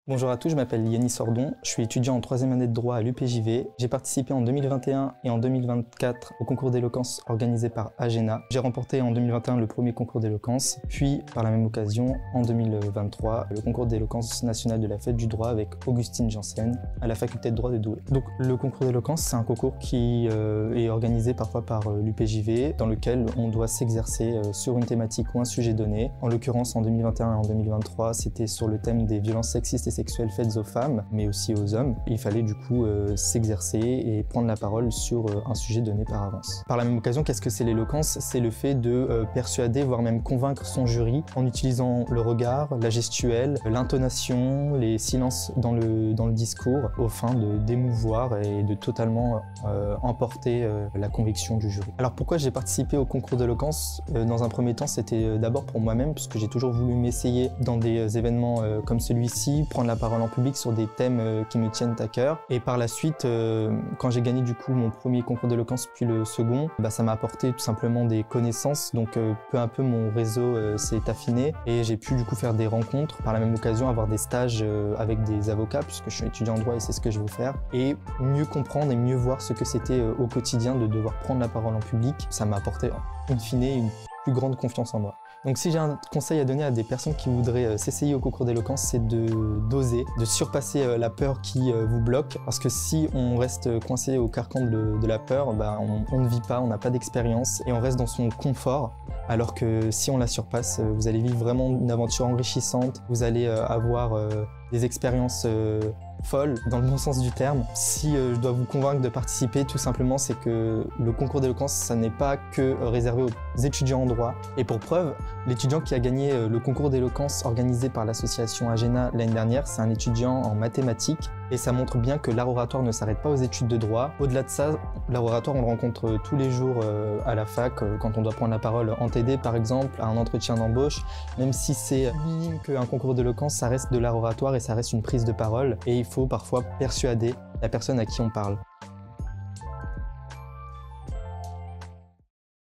Bonjour à tous, je m'appelle Yannis Sordon, je suis étudiant en 3e année de droit à l'UPJV. J'ai participé en 2021 et en 2024 au concours d'éloquence organisé par Agena. J'ai remporté en 2021 le premier concours d'éloquence, puis par la même occasion en 2023 le concours d'éloquence national de la Fête du droit avec Augustine Janssen à la faculté de droit de Douai. Donc le concours d'éloquence, c'est un concours qui est organisé parfois par l'UPJV dans lequel on doit s'exercer sur une thématique ou un sujet donné. En l'occurrence en 2021 et en 2023 c'était sur le thème des violences sexistes et sexuelles faites aux femmes, mais aussi aux hommes. Il fallait du coup s'exercer et prendre la parole sur un sujet donné par avance. Par la même occasion, qu'est-ce que c'est l'éloquence? C'est le fait de persuader, voire même convaincre son jury en utilisant le regard, la gestuelle, l'intonation, les silences dans le discours, au fin de d'émouvoir et de totalement emporter la conviction du jury. Alors pourquoi j'ai participé au concours d'éloquence? Dans un premier temps, c'était d'abord pour moi-même, puisque j'ai toujours voulu m'essayer dans des événements comme celui-ci, prendre la parole en public sur des thèmes qui me tiennent à cœur. Et par la suite, quand j'ai gagné du coup mon premier concours d'éloquence puis le second, ça m'a apporté tout simplement des connaissances. Donc peu à peu mon réseau s'est affiné et j'ai pu du coup faire des rencontres. Par la même occasion, avoir des stages avec des avocats puisque je suis étudiant en droit et c'est ce que je veux faire. Et mieux comprendre et mieux voir ce que c'était au quotidien de devoir prendre la parole en public. Ça m'a apporté in fine une plus grande confiance en moi. Donc si j'ai un conseil à donner à des personnes qui voudraient s'essayer au concours d'éloquence, c'est d'oser, de surpasser la peur qui vous bloque. Parce que si on reste coincé au carcan de la peur, on ne vit pas, on n'a pas d'expérience et on reste dans son confort. Alors que si on la surpasse, vous allez vivre vraiment une aventure enrichissante, vous allez avoir des expériences folle dans le bon sens du terme. Si je dois vous convaincre de participer, tout simplement, c'est que le concours d'éloquence, ça n'est pas que réservé aux étudiants en droit. Et pour preuve, l'étudiant qui a gagné le concours d'éloquence organisé par l'association Agena l'année dernière, c'est un étudiant en mathématiques. Et ça montre bien que l'art oratoire ne s'arrête pas aux études de droit. Au-delà de ça, l'art oratoire, on le rencontre tous les jours à la fac, quand on doit prendre la parole en TD par exemple, à un entretien d'embauche. Même si c'est minime qu'un concours d'éloquence, ça reste de l'art oratoire et ça reste une prise de parole. Et il faut parfois persuader la personne à qui on parle.